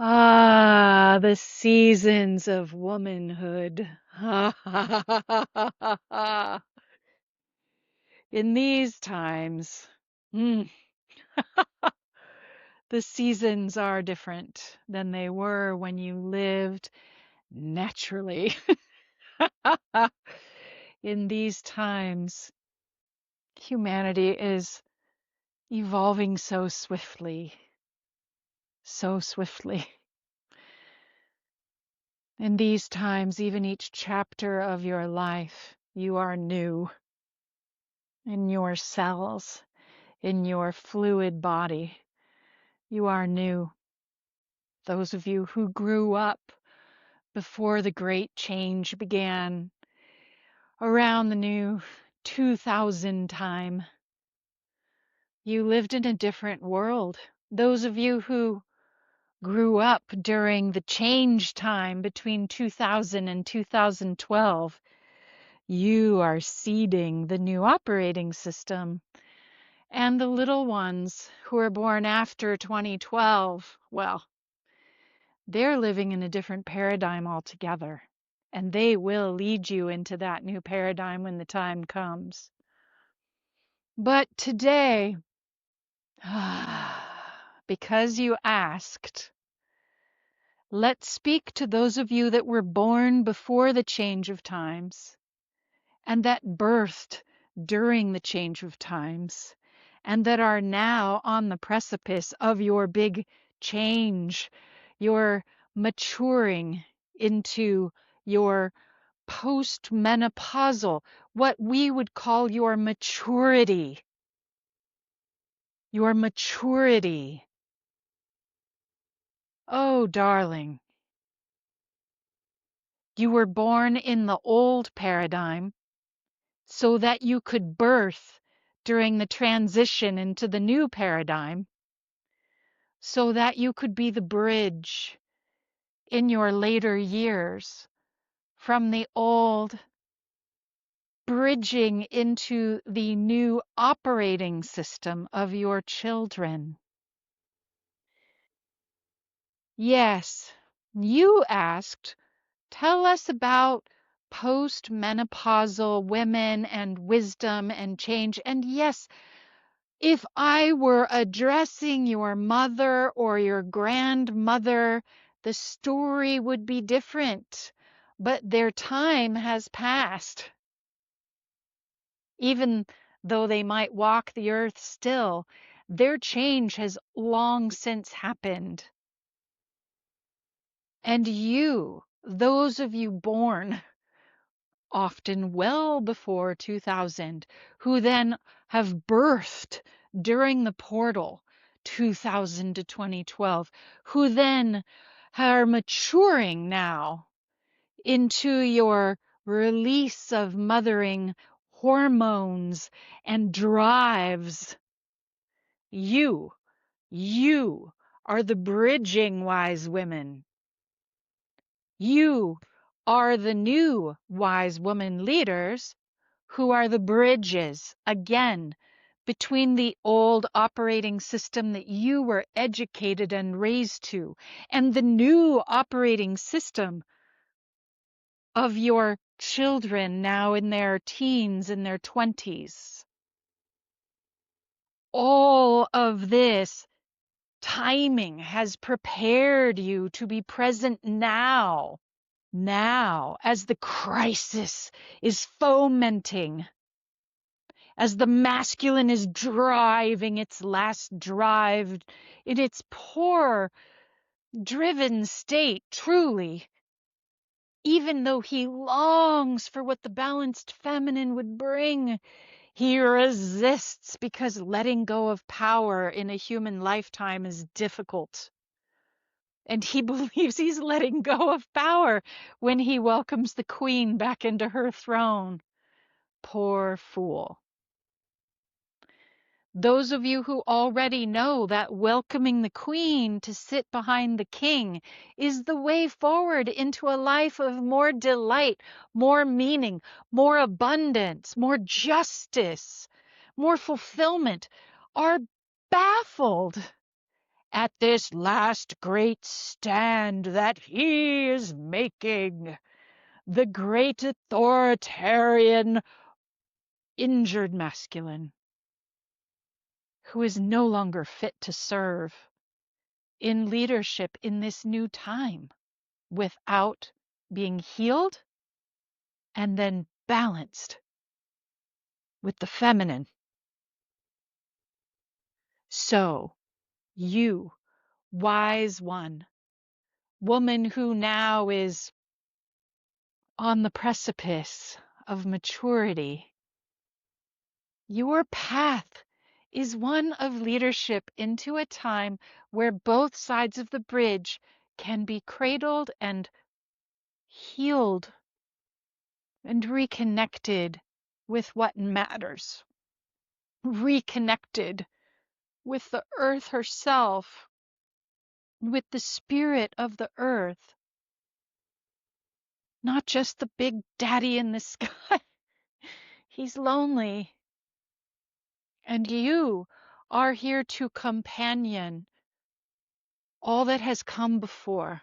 Ah, the seasons of womanhood. In these times, mm, the seasons are different than they were when you lived naturally. In these times, humanity is evolving so swiftly, so swiftly. In these times, even each chapter of your life, you are new in your cells, in your fluid body. You are new. Those of you who grew up before the great change began around the new 2000 time, you lived in a different world. Those of you who grew up during the change time between 2000 and 2012, you are seeding the new operating system. And the little ones who were born after 2012, well, they're living in a different paradigm altogether. And they will lead you into that new paradigm when the time comes. But today, because you asked, let's speak to those of you that were born before the change of times and that birthed during the change of times and that are now on the precipice of your big change, your maturing into your post-menopausal, what we would call your maturity. Your maturity. Oh, darling, you were born in the old paradigm so that you could birth during the transition into the new paradigm, so that you could be the bridge in your later years from the old, bridging into the new operating system of your children. Yes, you asked, tell us about post-menopausal women and wisdom and change. And yes, if I were addressing your mother or your grandmother, the story would be different. But their time has passed. Even though they might walk the earth still, their change has long since happened. And you, those of you born often well before 2000, who then have birthed during the portal 2000 to 2012, who then are maturing now into your release of mothering hormones and drives. You are the bridging wise women. You are the new wise woman leaders who are the bridges, again, between the old operating system that you were educated and raised to and the new operating system of your children now in their teens and their 20s. All of this timing has prepared you to be present now. Now, as the crisis is fomenting, as the masculine is driving its last drive in its poor, driven state, truly, even though he longs for what the balanced feminine would bring, he resists because letting go of power in a human lifetime is difficult. And he believes he's letting go of power when he welcomes the queen back into her throne. Poor fool. Those of you who already know that welcoming the queen to sit behind the king is the way forward into a life of more delight, more meaning, more abundance, more justice, more fulfillment, are baffled at this last great stand that he is making, the great authoritarian injured masculine, who is no longer fit to serve in leadership in this new time without being healed and then balanced with the feminine. So, you, wise one, woman who now is on the precipice of maturity, your path is one of leadership into a time where both sides of the bridge can be cradled and healed and reconnected with what matters, reconnected with the earth herself, with the spirit of the earth, not just the big daddy in the sky. He's lonely. And you are here to companion all that has come before.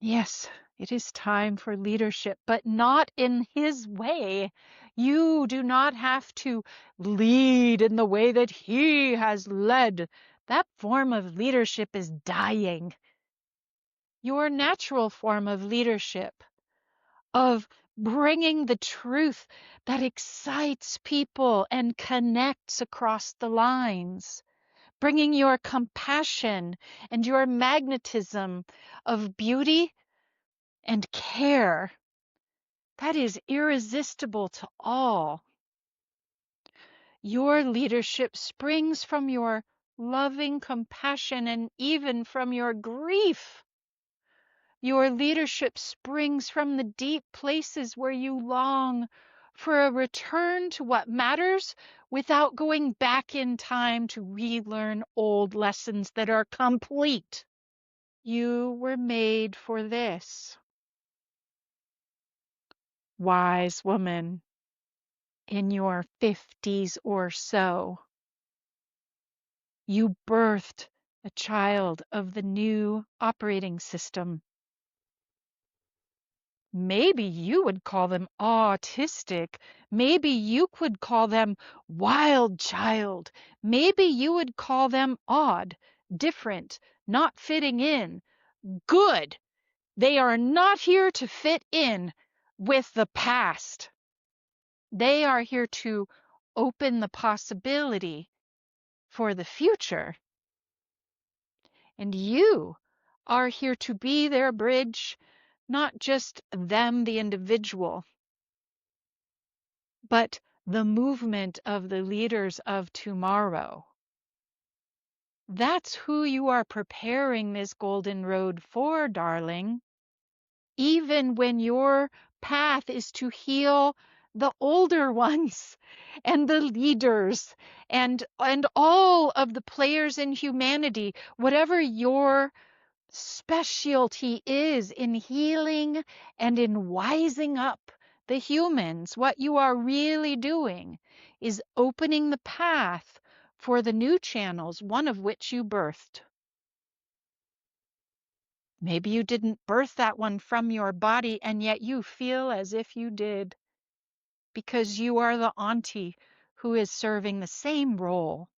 Yes, it is time for leadership, but not in his way. You do not have to lead in the way that he has led. That form of leadership is dying. Your natural form of leadership, of bringing the truth that excites people and connects across the lines, bringing your compassion and your magnetism of beauty and care, that is irresistible to all. Your leadership springs from your loving compassion and even from your grief. Your leadership springs from the deep places where you long for a return to what matters without going back in time to relearn old lessons that are complete. You were made for this. Wise woman, in your 50s or so, you birthed a child of the new operating system. Maybe you would call them autistic. Maybe you could call them wild child. Maybe you would call them odd, different, not fitting in. Good. They are not here to fit in with the past. They are here to open the possibility for the future. And you are here to be their bridge, not just them, the individual, but the movement of the leaders of tomorrow. That's who you are preparing this golden road for, darling. Even when your path is to heal the older ones and the leaders and all of the players in humanity, whatever your specialty is in healing and in wising up the humans, what you are really doing is opening the path for the new channels, one of which you birthed. Maybe you didn't birth that one from your body, and yet you feel as if you did, because you are the auntie who is serving the same role.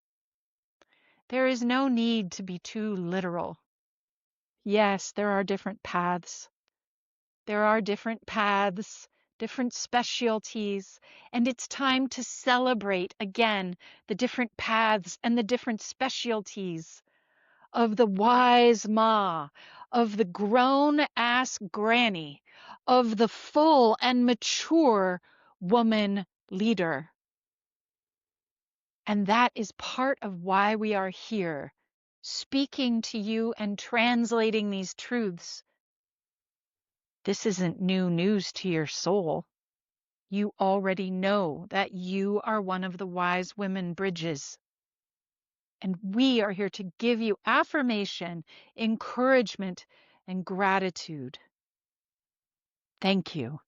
There is no need to be too literal. Yes, there are different paths. There are different paths, different specialties, and it's time to celebrate again the different paths and the different specialties of the wise ma, of the grown-ass granny, of the full and mature woman leader. And that is part of why we are here, speaking to you and translating these truths. This isn't new news to your soul. You already know that you are one of the wise women bridges. And we are here to give you affirmation, encouragement, and gratitude. Thank you.